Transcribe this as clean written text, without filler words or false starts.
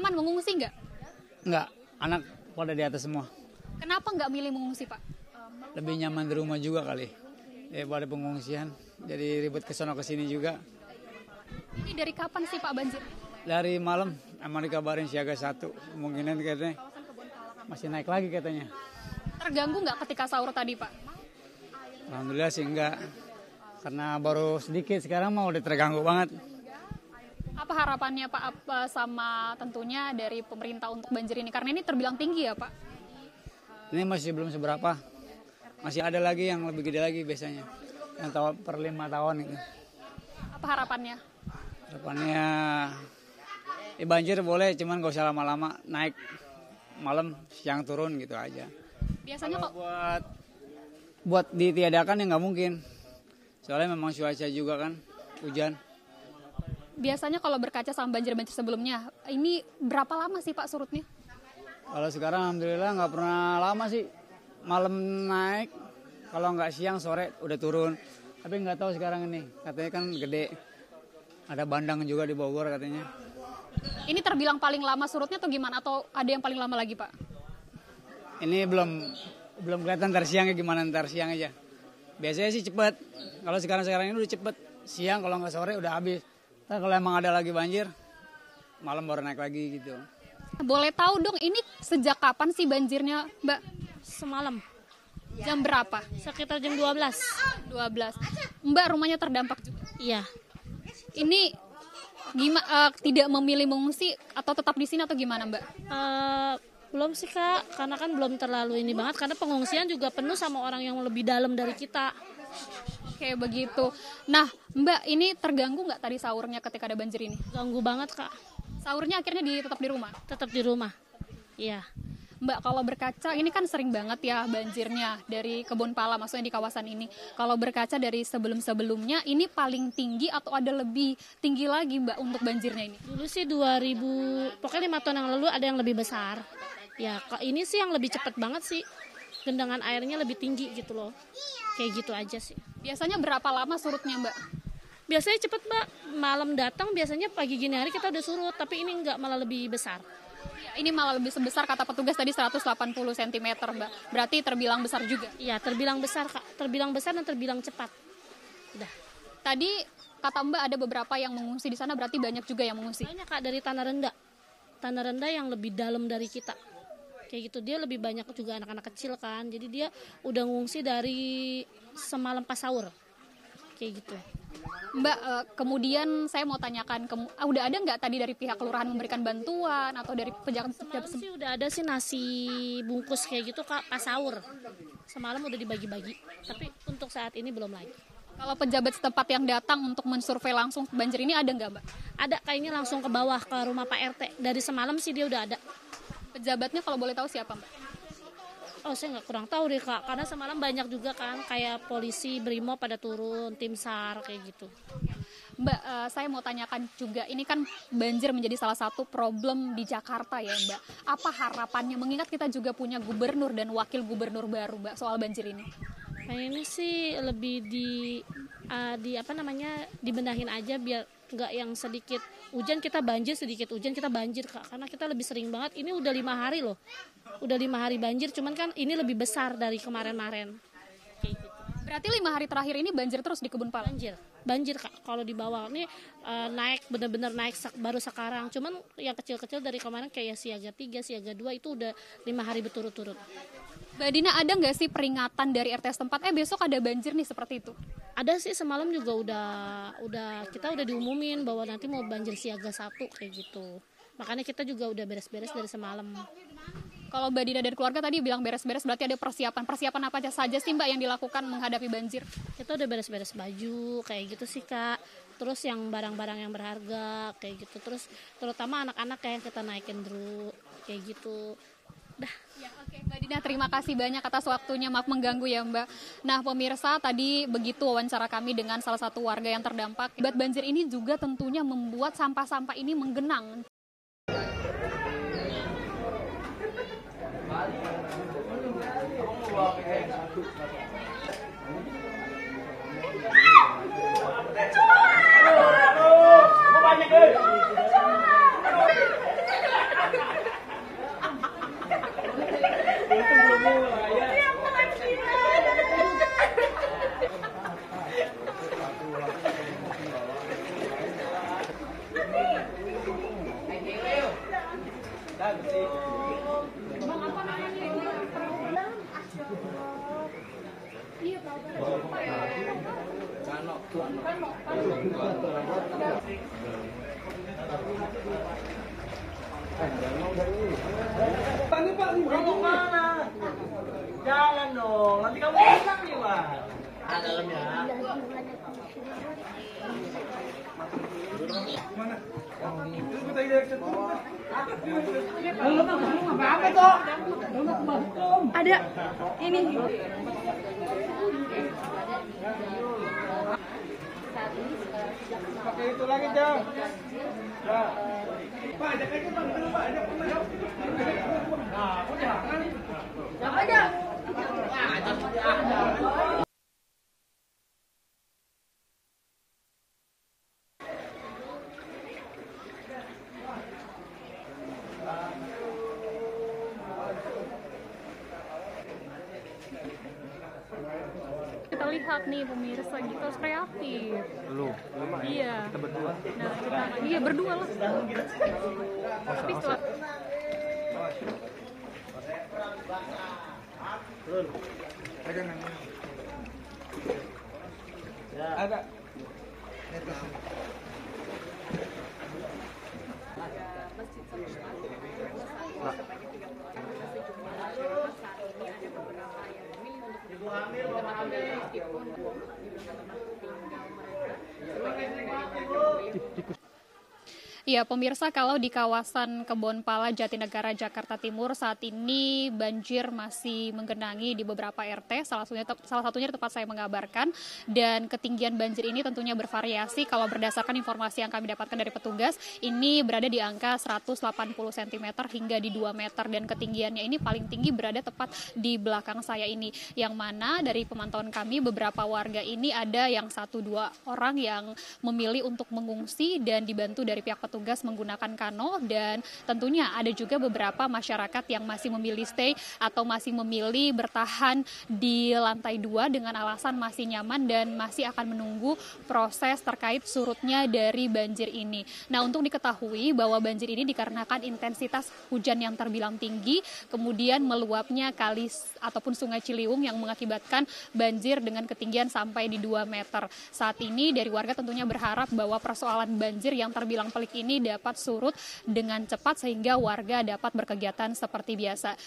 Aman mengungsi nggak? Enggak, anak pada di atas semua. Kenapa nggak milih mengungsi, Pak? Lebih nyaman di rumah juga kali. Daripada pengungsian. Jadi ribet ke sono ke sini juga. Ini dari kapan sih Pak banjir? Dari malam emang dikabarin siaga 1. Kemungkinan katanya masih naik lagi katanya. Terganggu nggak ketika sahur tadi, Pak? Alhamdulillah sih enggak. Karena baru sedikit, sekarang mah udah terganggu banget. Apa harapannya Pak sama tentunya dari pemerintah untuk banjir ini? Karena ini terbilang tinggi ya Pak. Ini masih belum seberapa. Masih ada lagi yang lebih gede lagi biasanya. Yang tahu per 5 tahun itu. Apa harapannya? Harapannya banjir boleh, cuman gak usah lama-lama. Naik malam, siang turun gitu aja. Biasanya kok buat ditiadakan ya nggak mungkin. Soalnya memang cuaca juga kan, hujan. Biasanya kalau berkaca sama banjir-banjir sebelumnya, ini berapa lama sih Pak surutnya? Kalau sekarang alhamdulillah nggak pernah lama sih. Malam naik, kalau nggak siang sore udah turun. Tapi nggak tahu sekarang ini, katanya kan gede. Ada bandang juga di Bogor katanya. Ini terbilang paling lama surutnya atau gimana? Atau ada yang paling lama lagi Pak? Ini belum kelihatan ntar siangnya gimana, ntar siang aja. Biasanya sih cepet. Kalau sekarang ini udah cepet. Siang kalau nggak sore udah habis. Ntar kalau emang ada lagi banjir, malam baru naik lagi gitu. Boleh tahu dong ini sejak kapan sih banjirnya Mbak? Semalam, Jam berapa? sekitar jam 12. 12. Mbak rumahnya terdampak juga. Iya. Ini gimana tidak memilih mengungsi atau tetap di sini atau gimana Mbak? Belum sih Kak, karena kan belum terlalu ini banget. Karena pengungsian juga penuh sama orang yang lebih dalam dari kita. Oke begitu. Nah Mbak ini terganggu nggak tadi sahurnya ketika ada banjir ini? Ganggu banget Kak, Sahurnya akhirnya tetap di rumah? tetap di rumah. Iya. Mbak kalau berkaca ini kan sering banget ya banjirnya dari Kebun Pala maksudnya di kawasan ini. Kalau berkaca dari sebelum-sebelumnya ini paling tinggi atau ada lebih tinggi lagi Mbak untuk banjirnya ini? Dulu sih 2000, pokoknya 5 tahun yang lalu ada yang lebih besar. Ya, ini sih yang lebih cepat banget sih. Gendangan airnya lebih tinggi gitu loh. Kayak gitu aja sih. Biasanya berapa lama surutnya Mbak? Biasanya cepet Mbak, malam datang biasanya pagi gini hari kita udah surut. Tapi ini enggak, malah lebih besar. Ya, ini malah lebih sebesar kata petugas tadi 180 cm Mbak. Berarti terbilang besar juga. Iya, terbilang besar Kak. Terbilang besar dan terbilang cepat. Udah. Tadi kata Mbak ada beberapa yang mengungsi di sana berarti banyak juga yang mengungsi. Banyak Kak dari tanah rendah. Tanah rendah yang lebih dalam dari kita. Kayak gitu, dia lebih banyak juga anak-anak kecil kan. Jadi dia udah ngungsi dari semalam pas sahur. Kayak gitu. Mbak, kemudian saya mau tanyakan, udah ada nggak tadi dari pihak kelurahan memberikan bantuan atau dari pejabat? Semalam sih udah ada sih nasi bungkus kayak gitu Kak pas sahur. Semalam udah dibagi-bagi. Tapi untuk saat ini belum lagi. Kalau pejabat setempat yang datang untuk mensurvei langsung banjir ini ada nggak Mbak? Ada kayaknya langsung ke bawah ke rumah Pak RT. Dari semalam sih dia udah ada. Pejabatnya kalau boleh tahu siapa Mbak? Oh saya nggak kurang tahu deh Kak. Karena semalam banyak juga kan kayak polisi, Brimo pada turun, tim SAR kayak gitu. Mbak, saya mau tanyakan juga, ini kan banjir menjadi salah satu problem di Jakarta ya Mbak. Apa harapannya, mengingat kita juga punya gubernur dan wakil gubernur baru Mbak soal banjir ini? Nah ini sih lebih dibenahin aja biar nggak yang sedikit hujan kita banjir, sedikit hujan kita banjir Kak. Karena kita lebih sering banget, ini udah 5 hari loh. Udah 5 hari banjir, cuman kan ini lebih besar dari kemarin-kemarin. Kayak gitu. Berarti 5 hari terakhir ini banjir terus di Kebun Pala? Banjir Kak, kalau di bawah ini naik, bener-bener naik baru sekarang. Cuman yang kecil-kecil dari kemarin kayak siaga 3, siaga 2 itu udah 5 hari berturut-turut. Mbak Dina, ada nggak sih peringatan dari RT setempat, besok ada banjir nih seperti itu? Ada sih, semalam juga kita udah diumumin bahwa nanti mau banjir siaga 1 kayak gitu. Makanya kita juga udah beres-beres dari semalam. Kalau Mbak Dina dan keluarga tadi bilang beres-beres, berarti ada persiapan apa saja sih Mbak yang dilakukan menghadapi banjir? Kita udah beres-beres baju kayak gitu sih Kak. Terus yang barang-barang yang berharga kayak gitu. Terus terutama anak-anak yang kita naikin dulu kayak gitu. Dah. Ya, oke. Mbak Dina, terima kasih banyak atas waktunya, maaf mengganggu ya Mbak. Nah pemirsa, tadi begitu wawancara kami dengan salah satu warga yang terdampak. Akibat banjir ini juga tentunya membuat sampah-sampah ini menggenang. Pak, mau mana? Jalan dong, nanti kamu pulang nih, Pak. Dalam ya. Ada ini. Pakai itu lagi, Jam. Pak, ajak aja Bang, dulu Pak, ajak Bang. Nah, udah kan. Siapa aja? Kita lihat nih pemirsa gitu kreatif. Lu, Iya. kita berdua. Nah, iya berdua lah. Tapi setelah Ada. Ya, pemirsa, kalau di kawasan Kebonpala, Jatinegara, Jakarta Timur saat ini banjir masih menggenangi di beberapa RT, salah satunya di tempat saya mengabarkan, dan ketinggian banjir ini tentunya bervariasi. Kalau berdasarkan informasi yang kami dapatkan dari petugas, ini berada di angka 180 cm hingga di 2 meter, dan ketinggiannya ini paling tinggi berada tepat di belakang saya ini, yang mana dari pemantauan kami beberapa warga ini ada yang 1-2 orang yang memilih untuk mengungsi dan dibantu dari pihak petugas menggunakan kano, dan tentunya ada juga beberapa masyarakat yang masih memilih stay atau masih memilih bertahan di lantai 2 dengan alasan masih nyaman dan masih akan menunggu proses terkait surutnya dari banjir ini. Nah, untuk diketahui bahwa banjir ini dikarenakan intensitas hujan yang terbilang tinggi, kemudian meluapnya kali ataupun sungai Ciliwung yang mengakibatkan banjir dengan ketinggian sampai di 2 meter. Saat ini dari warga tentunya berharap bahwa persoalan banjir yang terbilang pelik ini dapat surut dengan cepat sehingga warga dapat berkegiatan seperti biasa.